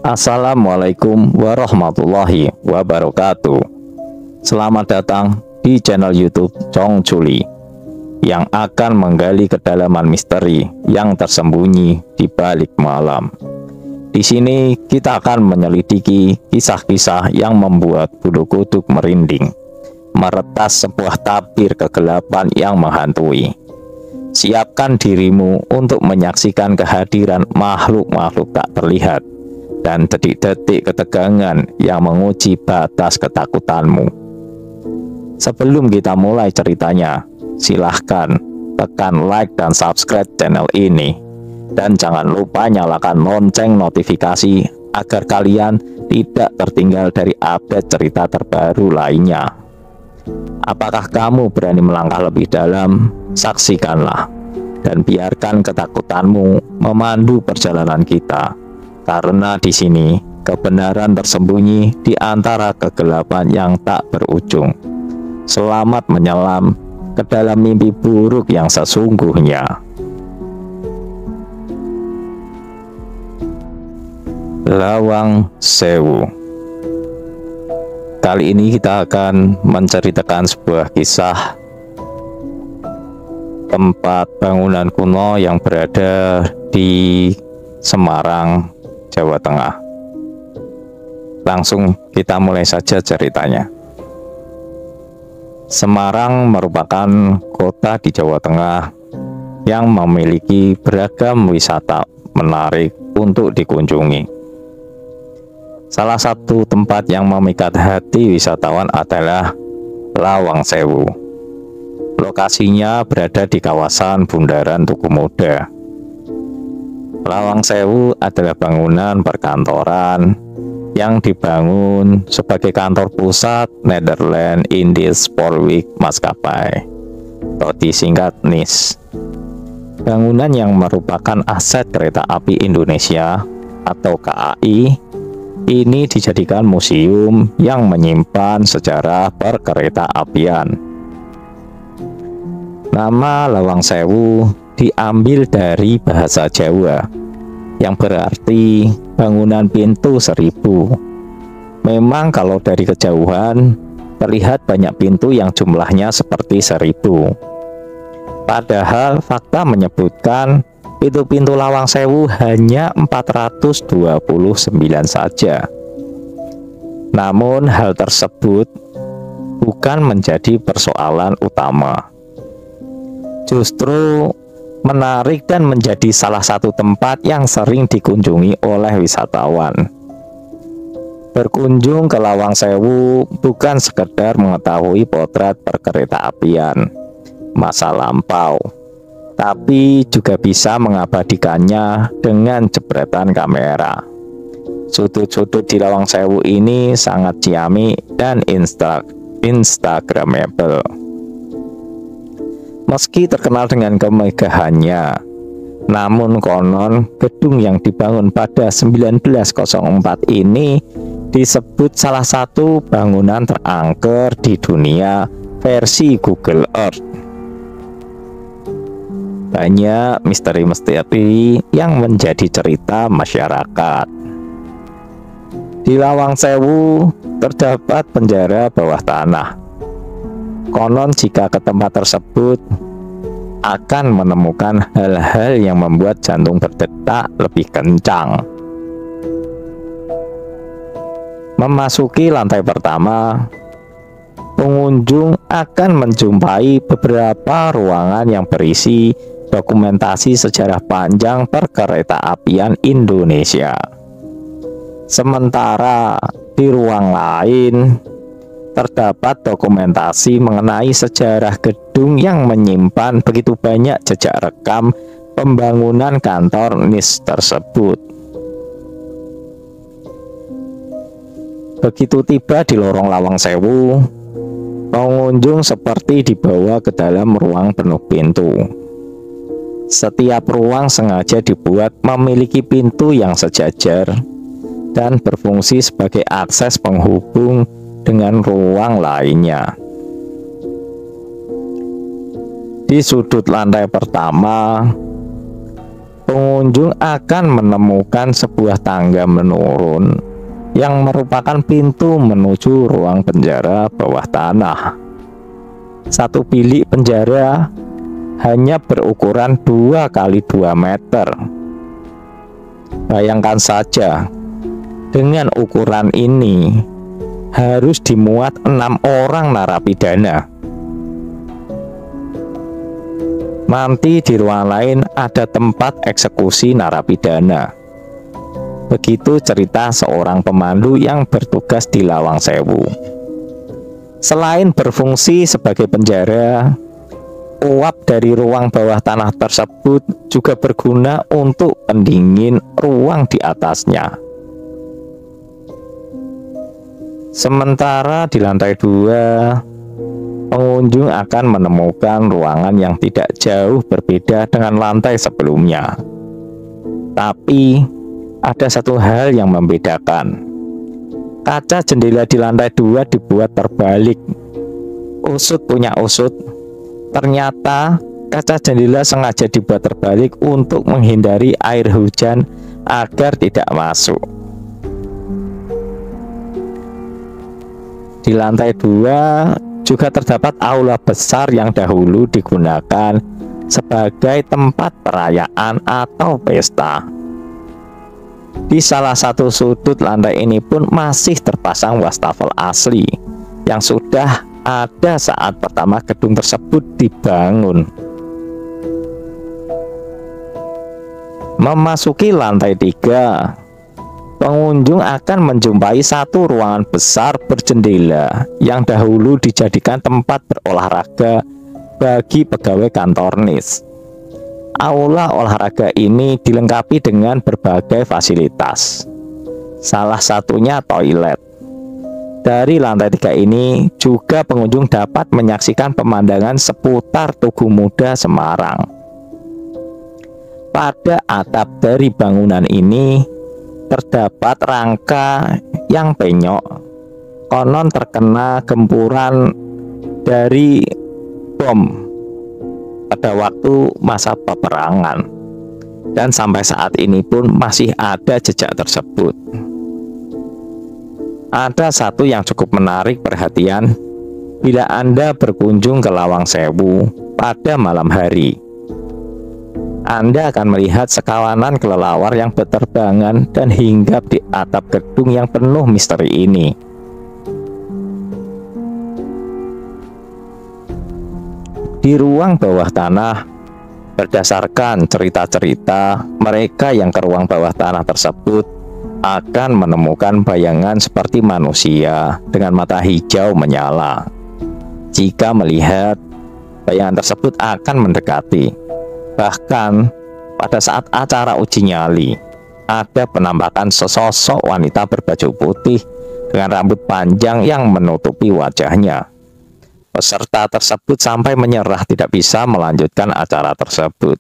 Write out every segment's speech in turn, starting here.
Assalamualaikum warahmatullahi wabarakatuh. Selamat datang di channel YouTube Chong Chuli yang akan menggali kedalaman misteri yang tersembunyi di balik malam. Di sini kita akan menyelidiki kisah-kisah yang membuat bulu kuduk merinding, meretas sebuah tabir kegelapan yang menghantui. Siapkan dirimu untuk menyaksikan kehadiran makhluk-makhluk tak terlihat dan detik-detik ketegangan yang menguji batas ketakutanmu. Sebelum kita mulai ceritanya, silahkan tekan like dan subscribe channel ini. Dan jangan lupa nyalakan lonceng notifikasi agar kalian tidak tertinggal dari update cerita terbaru lainnya. Apakah kamu berani melangkah lebih dalam? Saksikanlah dan biarkan ketakutanmu memandu perjalanan kita. Karena di sini kebenaran tersembunyi di antara kegelapan yang tak berujung. Selamat menyelam ke dalam mimpi buruk yang sesungguhnya. Lawang Sewu. Kali ini kita akan menceritakan sebuah kisah tempat bangunan kuno yang berada di Semarang, Jawa Tengah. Langsung kita mulai saja ceritanya. Semarang merupakan kota di Jawa Tengah yang memiliki beragam wisata menarik untuk dikunjungi. Salah satu tempat yang memikat hati wisatawan adalah Lawang Sewu. Lokasinya berada di kawasan Bundaran Tugu Muda. Lawang Sewu adalah bangunan perkantoran yang dibangun sebagai kantor pusat Netherlands Indies Spoorweg Maskapai atau disingkat NIS. Bangunan yang merupakan aset kereta api Indonesia atau KAI ini dijadikan museum yang menyimpan sejarah perkereta apian. Nama Lawang Sewu diambil dari bahasa Jawa yang berarti bangunan pintu seribu. Memang kalau dari kejauhan terlihat banyak pintu yang jumlahnya seperti 1000. Padahal fakta menyebutkan pintu-pintu Lawang Sewu hanya 429 saja. Namun hal tersebut bukan menjadi persoalan utama. Justru menarik dan menjadi salah satu tempat yang sering dikunjungi oleh wisatawan. Berkunjung ke Lawang Sewu bukan sekedar mengetahui potret perkereta apian masa lampau, tapi juga bisa mengabadikannya dengan jepretan kamera. Sudut-sudut di Lawang Sewu ini sangat ciamik dan instagramable. Meski terkenal dengan kemegahannya, namun konon gedung yang dibangun pada 1904 ini disebut salah satu bangunan terangker di dunia versi Google Earth. Banyak misteri-misteri yang menjadi cerita masyarakat. Di Lawang Sewu terdapat penjara bawah tanah. Konon jika ke tempat tersebut akan menemukan hal-hal yang membuat jantung berdetak lebih kencang. Memasuki lantai pertama, pengunjung akan menjumpai beberapa ruangan yang berisi dokumentasi sejarah panjang perkereta apian Indonesia. Sementara di ruang lain terdapat dokumentasi mengenai sejarah gedung yang menyimpan begitu banyak jejak rekam pembangunan kantor NIS tersebut. Begitu tiba di lorong Lawang Sewu, pengunjung seperti dibawa ke dalam ruang penuh pintu. Setiap ruang sengaja dibuat memiliki pintu yang sejajar dan berfungsi sebagai akses penghubung dengan ruang lainnya. Di sudut lantai pertama pengunjung akan menemukan sebuah tangga menurun yang merupakan pintu menuju ruang penjara bawah tanah. Satu bilik penjara hanya berukuran 2 kali 2 meter. Bayangkan saja, dengan ukuran ini harus dimuat 6 orang narapidana. Nanti di ruang lain ada tempat eksekusi narapidana. Begitu cerita seorang pemandu yang bertugas di Lawang Sewu. Selain berfungsi sebagai penjara, uap dari ruang bawah tanah tersebut juga berguna untuk pendingin ruang di atasnya. Sementara di lantai 2, pengunjung akan menemukan ruangan yang tidak jauh berbeda dengan lantai sebelumnya. Tapi ada satu hal yang membedakan. Kaca jendela di lantai 2 dibuat terbalik. Usut punya usut. Ternyata kaca jendela sengaja dibuat terbalik untuk menghindari air hujan agar tidak masuk. Di lantai 2 juga terdapat aula besar yang dahulu digunakan sebagai tempat perayaan atau pesta. Di salah satu sudut lantai ini pun masih terpasang wastafel asli yang sudah ada saat pertama gedung tersebut dibangun. Memasuki lantai 3, pengunjung akan menjumpai satu ruangan besar berjendela yang dahulu dijadikan tempat berolahraga bagi pegawai kantor NIS. Aula olahraga ini dilengkapi dengan berbagai fasilitas, salah satunya toilet. Dari lantai 3 ini juga pengunjung dapat menyaksikan pemandangan seputar Tugu Muda Semarang. Pada atap dari bangunan ini terdapat rangka yang penyok, konon terkena gempuran dari bom pada waktu masa peperangan, dan sampai saat ini pun masih ada jejak tersebut. Ada satu yang cukup menarik perhatian bila Anda berkunjung ke Lawang Sewu pada malam hari. Anda akan melihat sekawanan kelelawar yang berterbangan dan hinggap di atap gedung yang penuh misteri ini. Di ruang bawah tanah, berdasarkan cerita-cerita, mereka yang ke ruang bawah tanah tersebut akan menemukan bayangan seperti manusia dengan mata hijau menyala. Jika melihat, bayangan tersebut akan mendekati. Bahkan pada saat acara uji nyali, ada penampakan sesosok wanita berbaju putih dengan rambut panjang yang menutupi wajahnya. Peserta tersebut sampai menyerah tidak bisa melanjutkan acara tersebut.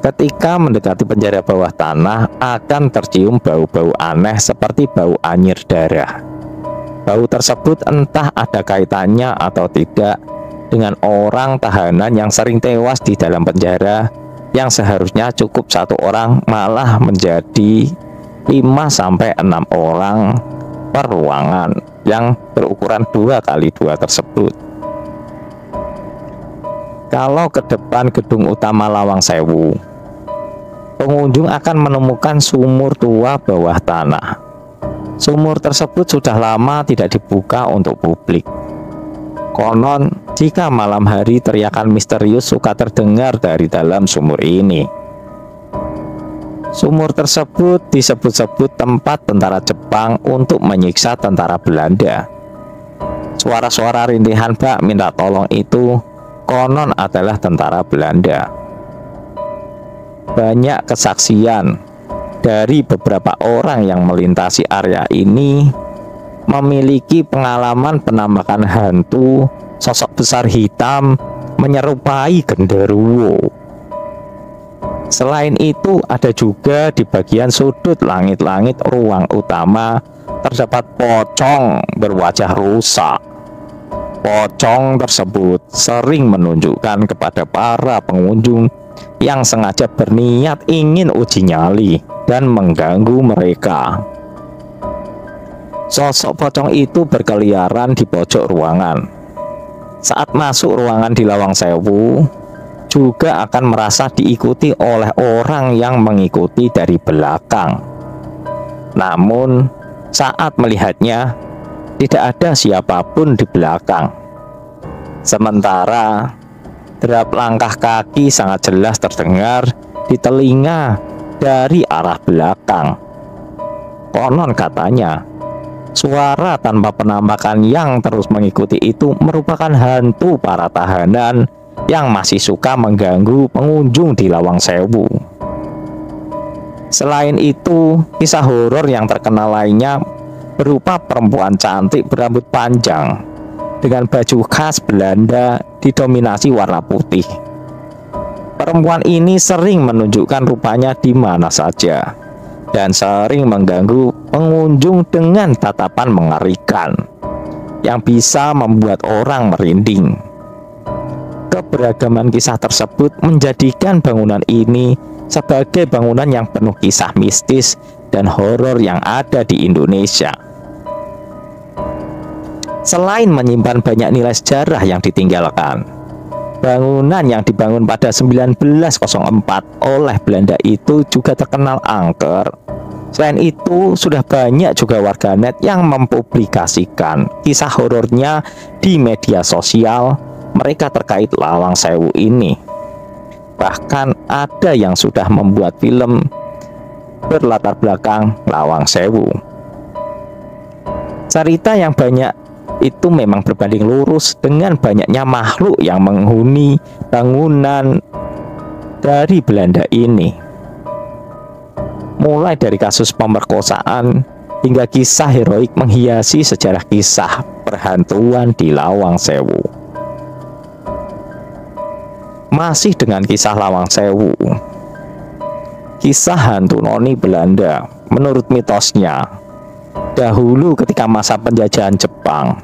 Ketika mendekati penjara bawah tanah, akan tercium bau-bau aneh seperti bau anyir darah. Bau tersebut entah ada kaitannya atau tidak dengan orang tahanan yang sering tewas di dalam penjara, yang seharusnya cukup satu orang malah menjadi 5-6 orang per ruangan yang berukuran 2 kali 2 tersebut. Kalau ke depan gedung utama Lawang Sewu, pengunjung akan menemukan sumur tua bawah tanah. Sumur tersebut sudah lama tidak dibuka untuk publik. Konon, jika malam hari teriakan misterius suka terdengar dari dalam sumur ini. Sumur tersebut disebut-sebut tempat tentara Jepang untuk menyiksa tentara Belanda. Suara-suara rintihan bak minta tolong itu konon adalah tentara Belanda. Banyak kesaksian dari beberapa orang yang melintasi area ini memiliki pengalaman penampakan hantu sosok besar hitam menyerupai genderuwo. Selain itu, ada juga di bagian sudut langit-langit ruang utama terdapat pocong berwajah rusak. Pocong tersebut sering menunjukkan kepada para pengunjung yang sengaja berniat ingin uji nyali dan mengganggu mereka. Sosok pocong itu berkeliaran di pojok ruangan. Saat masuk ruangan di Lawang Sewu, juga akan merasa diikuti oleh orang yang mengikuti dari belakang. Namun, saat melihatnya, tidak ada siapapun di belakang. Sementara, derap langkah kaki sangat jelas terdengar di telinga dari arah belakang. Konon katanya, suara tanpa penampakan yang terus mengikuti itu merupakan hantu para tahanan yang masih suka mengganggu pengunjung di Lawang Sewu. Selain itu, kisah horor yang terkenal lainnya berupa perempuan cantik berambut panjang dengan baju khas Belanda didominasi warna putih. Perempuan ini sering menunjukkan rupanya di mana saja dan sering mengganggu pengunjung dengan tatapan mengerikan yang bisa membuat orang merinding. Keberagaman kisah tersebut menjadikan bangunan ini sebagai bangunan yang penuh kisah mistis dan horor yang ada di Indonesia. Selain menyimpan banyak nilai sejarah yang ditinggalkan, bangunan yang dibangun pada 1904 oleh Belanda itu juga terkenal angker. Selain itu, sudah banyak juga warganet yang mempublikasikan kisah horornya di media sosial mereka terkait Lawang Sewu ini. Bahkan ada yang sudah membuat film berlatar belakang Lawang Sewu. Cerita yang banyak itu memang berbanding lurus dengan banyaknya makhluk yang menghuni bangunan dari Belanda ini. Mulai dari kasus pemerkosaan hingga kisah heroik menghiasi sejarah kisah perhantuan di Lawang Sewu. Masih dengan kisah Lawang Sewu, kisah hantu noni Belanda. Menurut mitosnya, dahulu ketika masa penjajahan Jepang,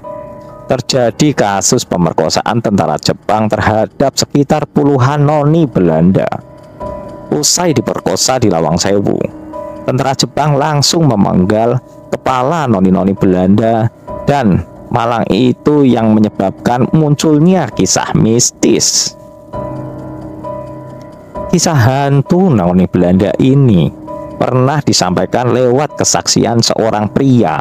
terjadi kasus pemerkosaan tentara Jepang terhadap sekitar puluhan noni Belanda. Usai diperkosa di Lawang Sewu, tentara Jepang langsung memenggal kepala noni-noni Belanda, dan malang itu yang menyebabkan munculnya kisah mistis. Kisah hantu noni Belanda ini pernah disampaikan lewat kesaksian seorang pria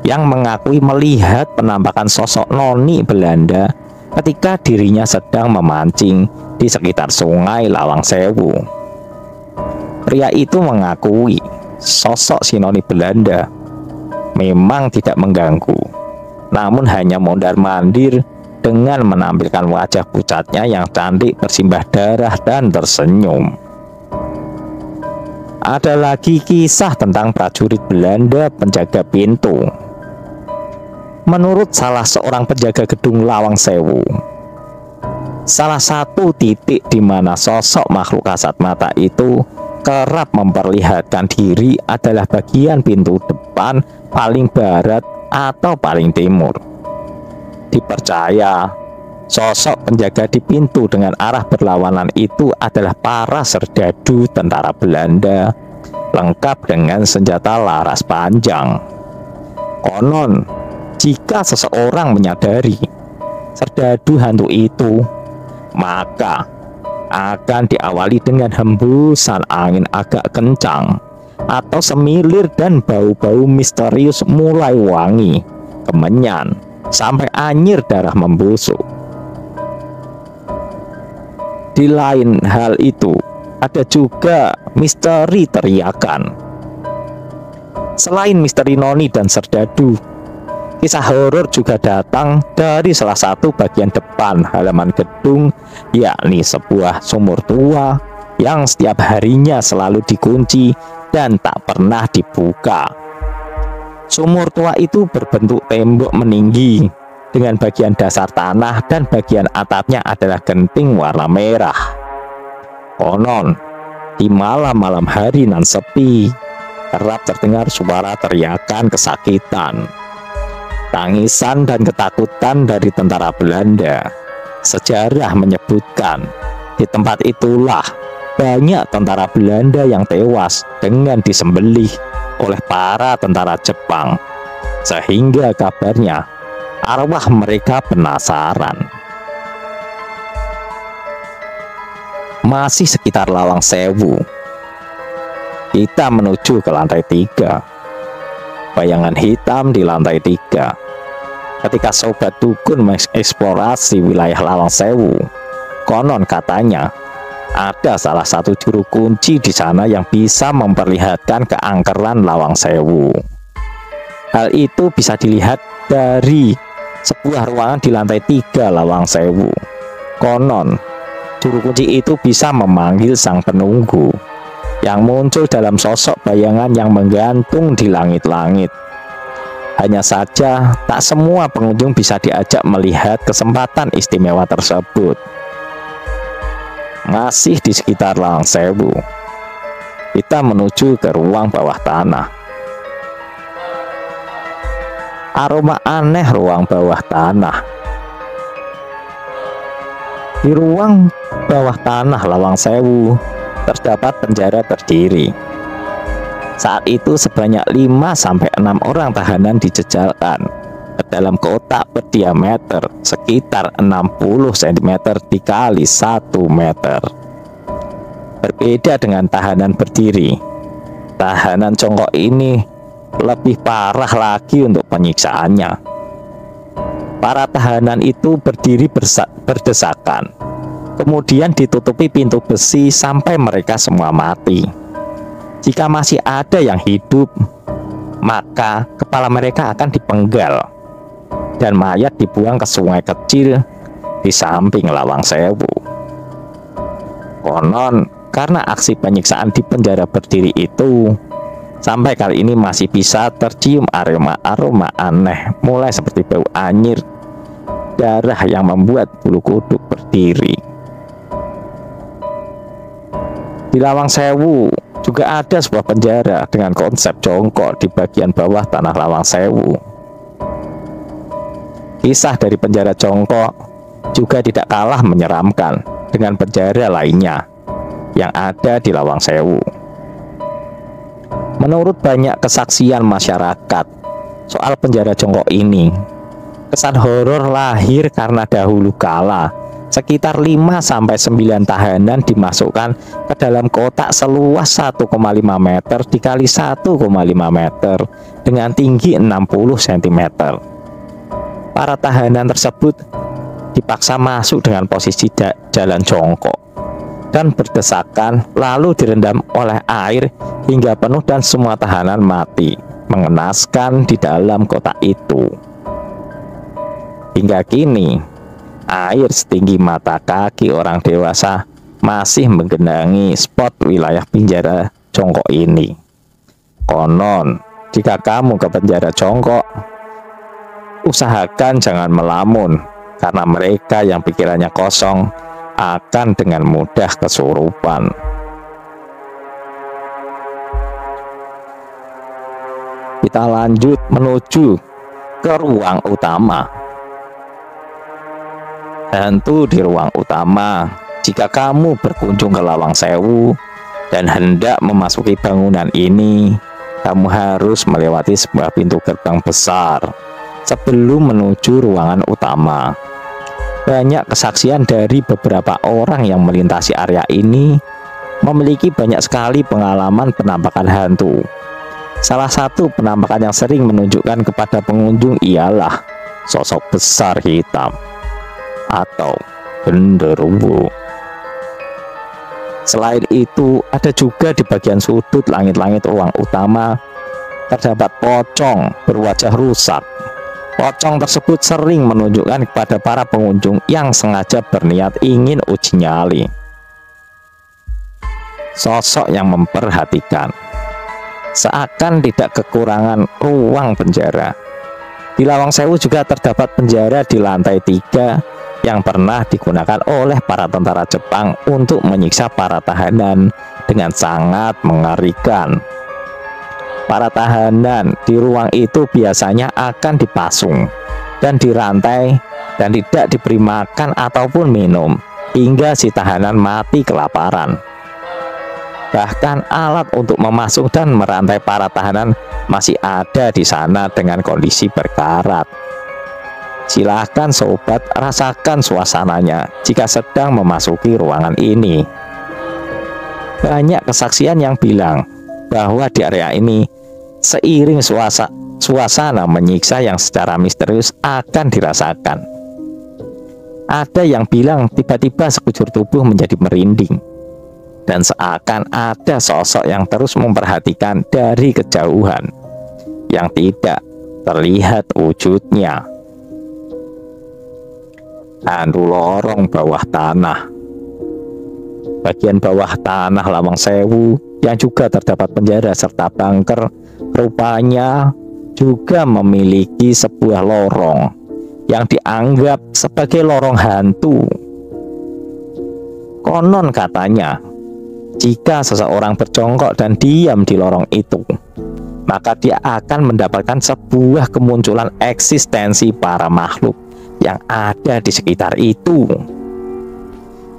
yang mengakui melihat penampakan sosok noni Belanda ketika dirinya sedang memancing di sekitar sungai Lawang Sewu. Pria itu mengakui sosok si noni Belanda memang tidak mengganggu, namun hanya mondar-mandir dengan menampilkan wajah pucatnya yang cantik bersimbah darah dan tersenyum. Ada lagi kisah tentang prajurit Belanda penjaga pintu. Menurut salah seorang penjaga gedung Lawang Sewu, salah satu titik di mana sosok makhluk kasat mata itu kerap memperlihatkan diri adalah bagian pintu depan paling barat atau paling timur. Dipercaya sosok penjaga di pintu dengan arah berlawanan itu adalah para serdadu tentara Belanda lengkap dengan senjata laras panjang. Konon, jika seseorang menyadari serdadu hantu itu, maka akan diawali dengan hembusan angin agak kencang atau semilir dan bau-bau misterius mulai wangi, kemenyan, sampai anyir darah membusuk. Di lain hal itu, ada juga misteri teriakan. Selain misteri noni dan serdadu, kisah horor juga datang dari salah satu bagian depan halaman gedung, yakni sebuah sumur tua yang setiap harinya selalu dikunci dan tak pernah dibuka. Sumur tua itu berbentuk tembok meninggi dengan bagian dasar tanah dan bagian atapnya adalah genting warna merah. Konon, di malam-malam hari nan sepi, kerap terdengar suara teriakan kesakitan, tangisan dan ketakutan dari tentara Belanda. Sejarah menyebutkan Di tempat itulah banyak tentara Belanda yang tewas dengan disembelih oleh para tentara Jepang, sehingga kabarnya arwah mereka penasaran. Masih sekitar Lawang Sewu, kita menuju ke lantai 3. Bayangan hitam di lantai 3. Ketika sobat dukun mengeksplorasi wilayah Lawang Sewu, konon katanya ada salah satu juru kunci di sana yang bisa memperlihatkan keangkeran Lawang Sewu. Hal itu bisa dilihat dari sebuah ruangan di lantai 3 Lawang Sewu. Konon, juru kunci itu bisa memanggil sang penunggu yang muncul dalam sosok bayangan yang menggantung di langit-langit. Hanya saja, tak semua pengunjung bisa diajak melihat kesempatan istimewa tersebut. Masih di sekitar Lawang Sewu, kita menuju ke ruang bawah tanah. Aroma aneh ruang bawah tanah. Di ruang bawah tanah Lawang Sewu terdapat penjara berdiri. Saat itu sebanyak 5-6 orang tahanan dijejalkan ke dalam kotak berdiameter sekitar 60 cm dikali 1 meter. Berbeda dengan tahanan berdiri, tahanan jongkok ini lebih parah lagi untuk penyiksaannya. Para tahanan itu berdiri berdesakan, kemudian ditutupi pintu besi sampai mereka semua mati. Jika masih ada yang hidup, maka kepala mereka akan dipenggal dan mayat dibuang ke sungai kecil di samping Lawang Sewu. Konon, karena aksi penyiksaan di penjara berdiri itu, sampai kali ini masih bisa tercium aroma aneh, mulai seperti bau anyir, darah yang membuat bulu kuduk berdiri. Di Lawang Sewu juga ada sebuah penjara dengan konsep jongkok di bagian bawah tanah Lawang Sewu. Kisah dari penjara jongkok juga tidak kalah menyeramkan dengan penjara lainnya yang ada di Lawang Sewu. Menurut banyak kesaksian masyarakat soal penjara jongkok ini, kesan horor lahir karena dahulu kala sekitar 5-9 tahanan dimasukkan ke dalam kotak seluas 1,5 meter dikali 1,5 meter dengan tinggi 60 cm. Para tahanan tersebut dipaksa masuk dengan posisi jalan jongkok dan berdesakan, lalu direndam oleh air hingga penuh dan semua tahanan mati mengenaskan di dalam kotak itu. Hingga kini, air setinggi mata kaki orang dewasa masih menggenangi spot wilayah penjara jongkok ini. Konon, jika kamu ke penjara jongkok, usahakan jangan melamun, karena mereka yang pikirannya kosong akan dengan mudah kesurupan. Kita lanjut menuju ke ruang utama. Hantu di ruang utama. Jika kamu berkunjung ke Lawang Sewu dan hendak memasuki bangunan ini, kamu harus melewati sebuah pintu gerbang besar sebelum menuju ruangan utama. Banyak kesaksian dari beberapa orang yang melintasi area ini memiliki banyak sekali pengalaman penampakan hantu. Salah satu penampakan yang sering menunjukkan kepada pengunjung ialah sosok besar hitam atau genderuwo. Selain itu, ada juga di bagian sudut langit-langit ruang utama terdapat pocong berwajah rusak. Pocong tersebut sering menunjukkan kepada para pengunjung yang sengaja berniat ingin uji nyali. Sosok yang memperhatikan, seakan tidak kekurangan ruang penjara. Di Lawang Sewu juga terdapat penjara di lantai 3 yang pernah digunakan oleh para tentara Jepang untuk menyiksa para tahanan dengan sangat mengerikan. Para tahanan di ruang itu biasanya akan dipasung dan dirantai dan tidak diberi makan ataupun minum hingga si tahanan mati kelaparan. Bahkan alat untuk memasuk dan merantai para tahanan masih ada di sana dengan kondisi berkarat. Silahkan sobat rasakan suasananya jika sedang memasuki ruangan ini. Banyak kesaksian yang bilang bahwa di area ini seiring suasana menyiksa yang secara misterius akan dirasakan. Ada yang bilang tiba-tiba sekujur tubuh menjadi merinding, dan seakan ada sosok yang terus memperhatikan dari kejauhan yang tidak terlihat wujudnya. Hantu lorong bawah tanah. Bagian bawah tanah Lawang Sewu yang juga terdapat penjara serta bunker rupanya juga memiliki sebuah lorong yang dianggap sebagai lorong hantu. Konon katanya, jika seseorang berjongkok dan diam di lorong itu, maka dia akan mendapatkan sebuah kemunculan eksistensi para makhluk yang ada di sekitar itu.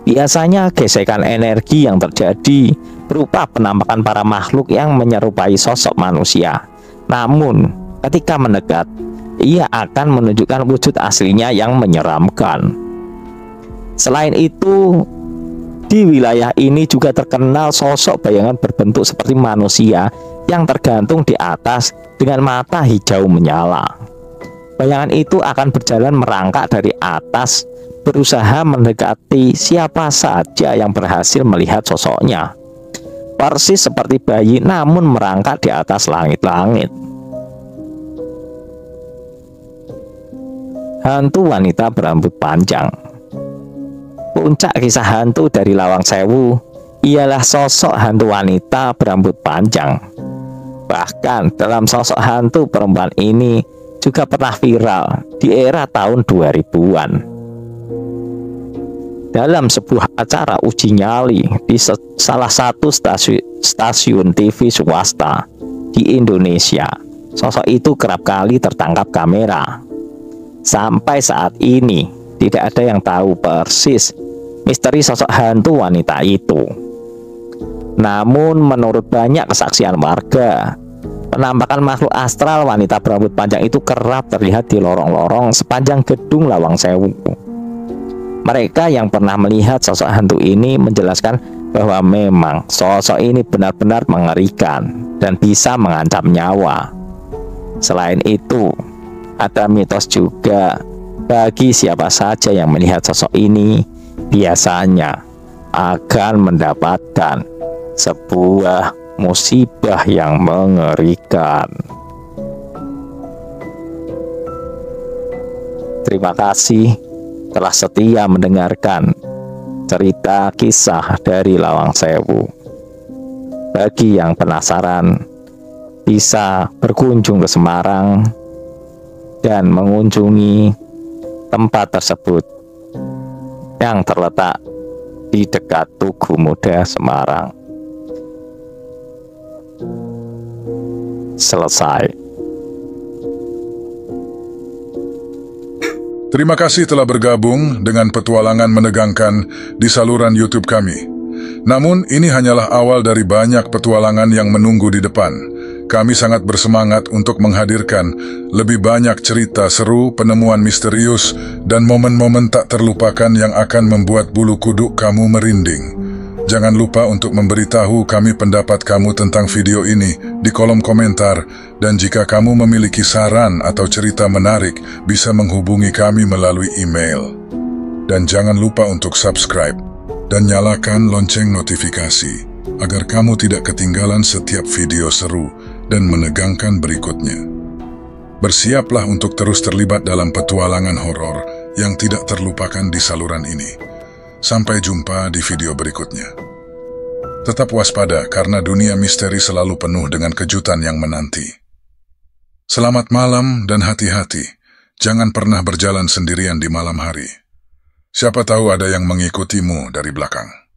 Biasanya gesekan energi yang terjadi berupa penampakan para makhluk yang menyerupai sosok manusia. Namun, ketika mendekat, ia akan menunjukkan wujud aslinya yang menyeramkan. Selain itu, di wilayah ini juga terkenal sosok bayangan berbentuk seperti manusia yang tergantung di atas dengan mata hijau menyala. Bayangan itu akan berjalan merangkak dari atas, berusaha mendekati siapa saja yang berhasil melihat sosoknya. Persis seperti bayi namun merangkak di atas langit-langit. Hantu wanita berambut panjang. Puncak kisah hantu dari Lawang Sewu ialah sosok hantu wanita berambut panjang. Bahkan dalam sosok hantu perempuan ini juga pernah viral di era tahun 2000-an. Dalam sebuah acara uji nyali di salah satu stasiun TV swasta di Indonesia, sosok itu kerap kali tertangkap kamera. Sampai saat ini tidak ada yang tahu persis misteri sosok hantu wanita itu. Namun menurut banyak kesaksian warga, penampakan makhluk astral wanita berambut panjang itu kerap terlihat di lorong-lorong sepanjang gedung Lawang Sewu. Mereka yang pernah melihat sosok hantu ini menjelaskan bahwa memang sosok ini benar-benar mengerikan dan bisa mengancam nyawa. Selain itu, ada mitos juga bagi siapa saja yang melihat sosok ini biasanya akan mendapatkan sebuah musibah yang mengerikan. Terima kasih telah setia mendengarkan cerita kisah dari Lawang Sewu. Bagi yang penasaran, bisa berkunjung ke Semarang dan mengunjungi tempat tersebut yang terletak di dekat Tugu Muda Semarang. Selesai. Terima kasih telah bergabung dengan petualangan menegangkan di saluran YouTube kami. Namun ini hanyalah awal dari banyak petualangan yang menunggu di depan. Kami sangat bersemangat untuk menghadirkan lebih banyak cerita seru, penemuan misterius, dan momen-momen tak terlupakan yang akan membuat bulu kuduk kamu merinding. Jangan lupa untuk memberitahu kami pendapat kamu tentang video ini di kolom komentar, dan jika kamu memiliki saran atau cerita menarik, bisa menghubungi kami melalui email. Dan jangan lupa untuk subscribe dan nyalakan lonceng notifikasi agar kamu tidak ketinggalan setiap video seru dan menegangkan berikutnya. Bersiaplah untuk terus terlibat dalam petualangan horor yang tidak terlupakan di saluran ini. Sampai jumpa di video berikutnya. Tetap waspada karena dunia misteri selalu penuh dengan kejutan yang menanti. Selamat malam dan hati-hati. Jangan pernah berjalan sendirian di malam hari. Siapa tahu ada yang mengikutimu dari belakang.